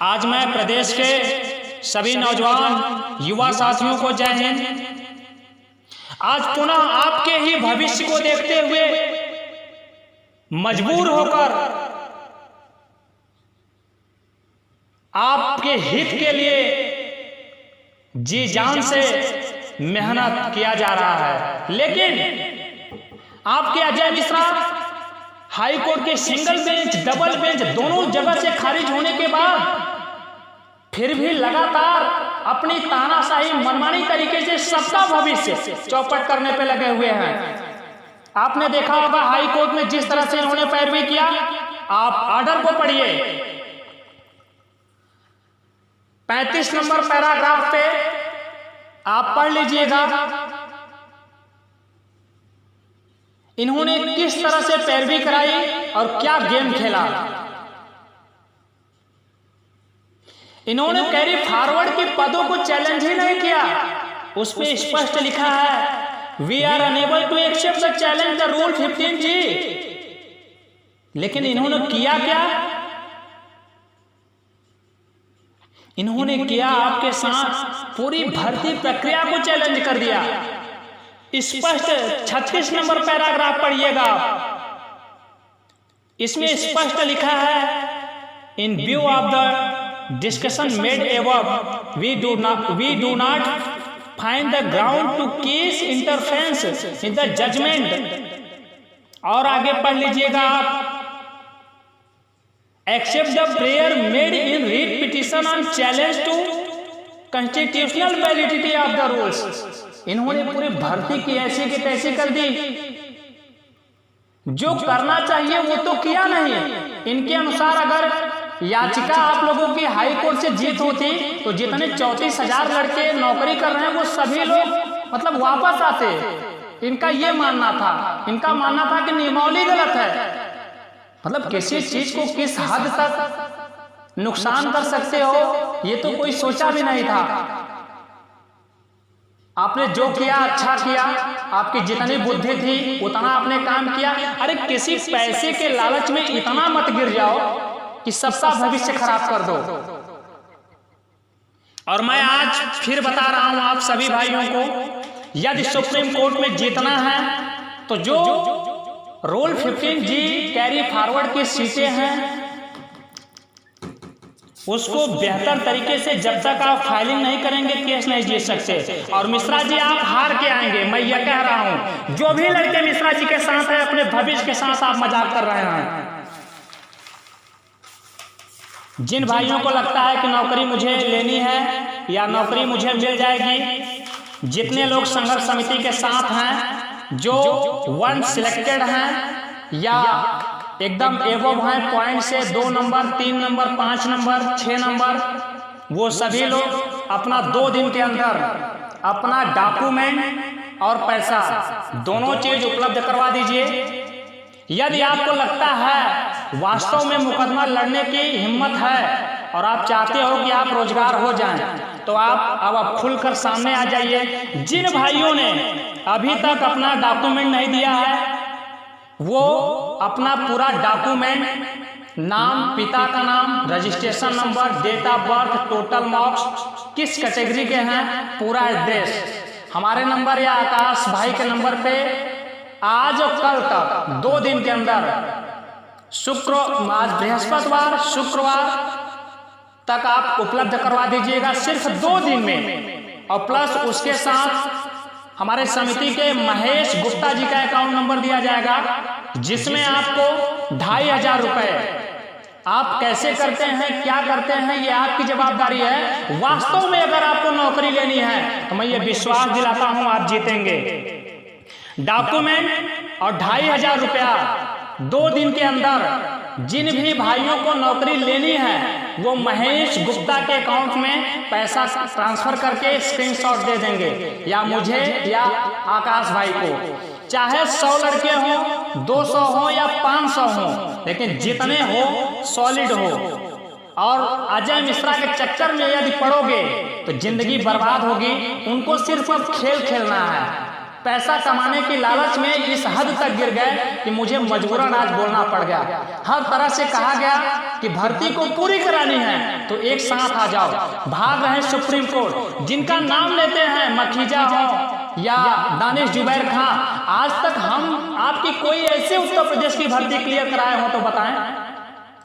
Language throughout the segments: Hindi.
आज मैं प्रदेश के सभी नौजवान युवा साथियों को जय हिंद। आज पुनः आपके ही भविष्य को देखते हुए मजबूर होकर आपके हित के लिए जी जान से मेहनत किया जा रहा है, लेकिन आपके अजय मिश्रा हाई कोर्ट के सिंगल बेंच डबल बेंच दोनों जगह से खारिज होने के बाद फिर भी लगातार अपनी तानाशाही मनमानी तरीके से सबका भविष्य चौपट करने पे लगे हुए हैं। आपने देखा होगा हाई कोर्ट में जिस तरह से इन्होंने पैरवी किया। आप ऑर्डर को पढ़िए, 35 नंबर पैराग्राफ पे आप पढ़ लीजिएगा इन्होंने किस तरह से पैरवी कराई और क्या गेम खेला। इन्होंने कैरी फॉरवर्ड के पदों को चैलेंज ही नहीं किया। उस पे स्पष्ट लिखा है we are unable to accept the challenge the rule 15G। लेकिन इन्होंने किया क्या? इन्होंने किया आपके साथ पूरी भर्ती प्रक्रिया को चैलेंज कर दिया। स्पष्ट 36 नंबर पैराग्राफ पढ़िएगा, इसमें स्पष्ट लिखा है इन view of the discussion made above we do not find the ground to case interference in the judgment। और आगे पढ़ लीजिएगा आप accept the prayer made in writ petition on challenge to constitutional validity of the rules। इन्होंने पूरी भर्ती की ऐसी की तैसी कर दी, जो करना चाहिए वो तो किया नहीं। इनके अनुसार अगर याचिका आप लोगों की हाई कोर्ट से जीत होती तो जितने 34,000 लड़के नौकरी कर रहे हैं वो सभी लोग मतलब वापस आते। इनका ये मानना था, इनका मानना था कि नियमावली गलत है। मतलब किसी चीज को किस हद तक नुकसान कर सकते हो ये तो कोई सोचा भी नहीं था। आपने जो किया अच्छा किया, आपकी जितनी बुद्धि थी उतना आपने काम किया। अरे किसी पैसे के लालच में इतना मत गिर जाओ कि सबका भविष्य खराब कर दो। और मैं आज फिर बता रहा हूं आप सभी भाइयों को, यदि सुप्रीम कोर्ट में जीतना है तो जो रूल 15G कैरी फॉरवर्ड की सीटें हैं उसको बेहतर तरीके से जब तक आप फाइलिंग नहीं करेंगे केस नहीं जीत सकते। और मिश्रा जी आप हार के आएंगे, मैं ये कह रहा हूं। जो भी लड़के मिश्रा जी के साथ है अपने भविष्य के साथ आप मजाक कर रहे हैं। जिन भाइयों को लगता है कि नौकरी मुझे लेनी है या नौकरी मुझे मिल जाएगी, जितने लोग संघर्ष समिति के साथ हैं, जो वन सिलेक्टेड हैं या एकदम एवब हैं पॉइंट से 2 नंबर 3 नंबर 5 नंबर 6 नंबर, वो सभी लोग अपना 2 दिन के अंदर अपना डॉक्यूमेंट और पैसा दोनों चीज उपलब्ध करवा दीजिए। यदि आपको लगता है वास्तव में मुकदमा लड़ने की हिम्मत है और आप चाहते हो कि आप रोजगार हो जाएं, तो आप खुलकर सामने आ जाइए। जिन भाइयों ने अभी तक अपना डॉक्यूमेंट नहीं दिया है वो अपना पूरा डॉक्यूमेंट, नाम, पिता का नाम, registration number, date of birth, total marks, किस कैटेगरी के हैं, पूरा एड्रेस हमारे नंबर या आकाश भाई के नंबर पे आज और कल तक 2 दिन के अंदर आज बृहस्पतिवार शुक्रवार तक आप उपलब्ध करवा दीजिएगा, सिर्फ 2 दिन में। और प्लस उसके साथ हमारे समिति के महेश गुप्ता जी का अकाउंट नंबर दिया जाएगा, जिसमें आपको 2,500 रुपए आप कैसे करते हैं क्या करते हैं ये आपकी जवाबदारी है। वास्तव में अगर आपको नौकरी लेनी है तो मैं ये विश्वास दिलाता हूं आप जीतेंगे। डॉक्यूमेंट और 2,500 रुपया 2 दिन के अंदर जिन भी भाइयों को नौकरी लेनी है वो महेश गुप्ता के अकाउंट में पैसा ट्रांसफर करके स्क्रीनशॉट दे देंगे, या मुझे या आकाश भाई को। चाहे 100 लड़के हों, 200 हो या 500 हो, लेकिन जितने हो सॉलिड हो। और अजय मिश्रा के चक्कर में यदि पड़ोगे तो जिंदगी बर्बाद होगी। उनको सिर्फ अब खेल खेलना है, पैसा कमाने की लालच में इस हद तक गिर गए कि मुझे मजबूरन आज बोलना पड़ गया। हर तरह से कहा गया कि भर्ती को पूरी करानी है तो एक साथ आ जाओ। भाग रहे सुप्रीम कोर्ट, जिनका नाम लेते हैं मखीजा हो या दानिश जुबैर खां, आज तक हम आपकी कोई ऐसे उत्तर प्रदेश की भर्ती क्लियर कराए हो तो बताएं।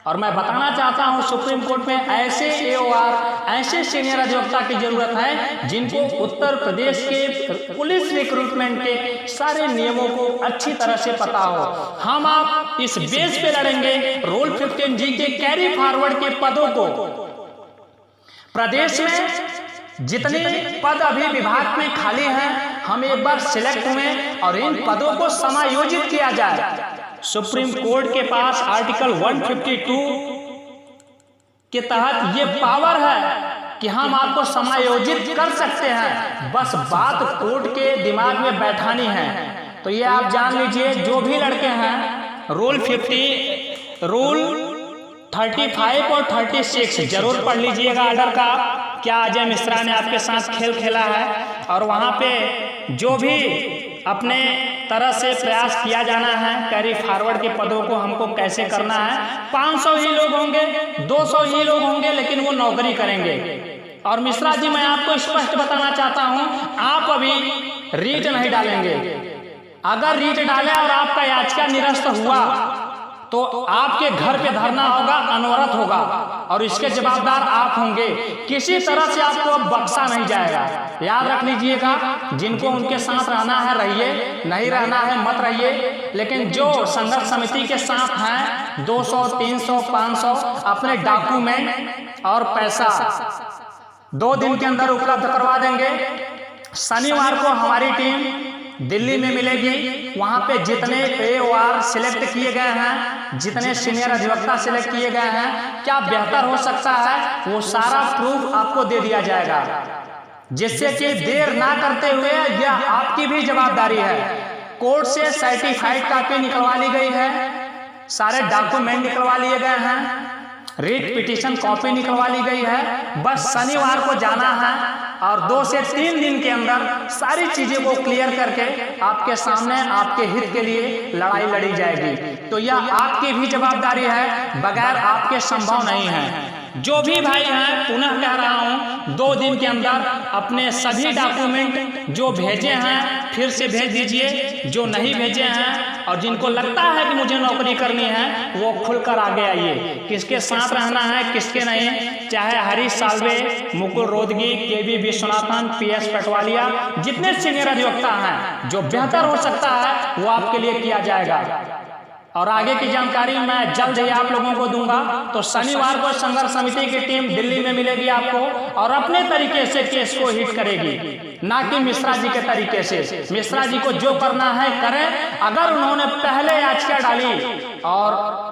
और मैं बताना चाहता हूं सुप्रीम कोर्ट में ऐसे AOR, ऐसे सीनियर अधिवक्ता की जरूरत है जिनको उत्तर प्रदेश के पुलिस रिक्रूटमेंट के सारे नियमों को अच्छी तरह से पता हो। हम आप इस बेस पे लड़ेंगे रोल 15G के कैरी फॉरवर्ड के पदों को। प्रदेश में जितने पद अभी विभाग में खाली हैं, हम एक बार सिलेक्ट हुए और इन पदों को समायोजित किया जाए। सुप्रीम कोर्ट के पास आर्टिकल 152 के तहत ये पावर है कि हम आपको समायोजित कर सकते हैं, बस बात कोर्ट के दिमाग में बैठानी है। तो ये आप जान लीजिए, जो भी लड़के हैं रूल 50, रूल 35 और 36 जरूर पढ़ लीजिएगा ऑर्डर का। क्या अजय मिश्रा ने आपके साथ खेल खेला है, और वहां पे जो भी अपने तरह से प्रयास किया जाना है कैरी फॉरवर्ड के पदों को हमको कैसे करना है। 500 ही लोग होंगे, 200 ही लोग होंगे, लेकिन वो नौकरी करेंगे। और मिश्रा जी, मैं आपको स्पष्ट बताना चाहता हूं, आप अभी रीट नहीं डालेंगे। अगर रीट डाले और आपका याचिका निरस्त हुआ तो आपके घर पे धरना होगा, अनवरत होगा, और इसके जवाबदार आप होंगे। किसी तरह से आपको अब बख्शा नहीं जाएगा। याद रख लीजिएगा, जिनको उनके साथ रहना है रहिए, नहीं रहना है मत रहिए, लेकिन जो संघर्ष समिति के साथ हैं 200, 300, 500 अपने डॉक्यूमेंट और पैसा 2 दिन के अंदर उपलब्ध करवा देंगे। शनिवार को हमारी टीम दिल्ली में मिलेगी। वहां पे जितने AOR सिलेक्ट किए गए हैं, जितने सीनियर अधिवक्ता सिलेक्ट किए गए हैं, क्या बेहतर हो सकता है वो सारा प्रूफ आपको दे दिया जाएगा, जिससे कि देर ना करते हुए, यह आपकी भी जवाबदारी है। कोर्ट से सर्टिफाइड कॉपी निकलवा ली गई है, सारे डॉक्यूमेंट निकलवा लिए गए हैं, रीट पिटीशन कॉपी निकलवा ली गई है। बस शनिवार को जाना है और 2 से 3 दिन के अंदर सारी चीजें को क्लियर करके आपके सामने आपके हित के लिए लड़ाई लड़ी जाएगी। तो यह आपकी भी जवाबदारी है, बगैर आपके संभव नहीं है। जो भी भाई हैं, पुनः कह रहा हूं, 2 दिन के अंदर अपने सभी डॉक्यूमेंट जो भेजे हैं फिर से भेज दीजिए, जो नहीं भेजे हैं और जिनको लगता है कि मुझे नौकरी करनी है वो खुलकर आगे आइए। किसके साथ रहना है, किसके नहीं, चाहे हरीश साल्वे, मुकुल रोहतगी, KB विश्वनाथन, PS पटवालिया, जितने सीनियर अधिवक्ता हैं, जो बेहतर हो सकता है वो आपके लिए किया जाएगा। और आगे की जानकारी मैं जल्द ही आप लोगों को दूंगा। तो शनिवार को संघर्ष समिति की टीम दिल्ली में मिलेगी आपको और अपने तरीके से केस को हिट करेगी, ना कि मिश्रा जी के तरीके से। मिश्रा जी को जो करना है करें। अगर उन्होंने पहले याचिका डाली और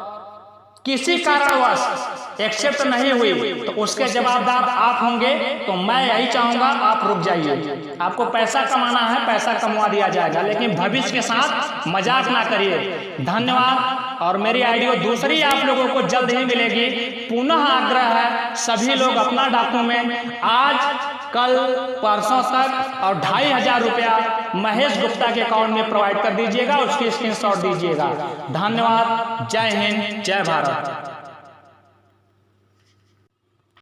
किसी कारणवश एक्सेप्ट नहीं हुई तो उसके जवाबदार आप होंगे। तो मैं यही चाहूंगा, आप रुक जाइए। आपको पैसा कमाना है, पैसा कमवा दिया जाएगा, लेकिन भविष्य के साथ मजाक ना करिए। धन्यवाद। और मेरी आईडियो दूसरी आप लोगों को जल्द ही मिलेगी। पुनः आग्रह है, सभी लोग अपना डॉक्यूमेंट आज, कल, परसों तक और 2500 रुपया महेश गुप्ता के अकाउंट में प्रोवाइड कर दीजिएगा, उसकी स्क्रीनशॉट दीजिएगा। धन्यवाद। जय हिंद, जय भारत।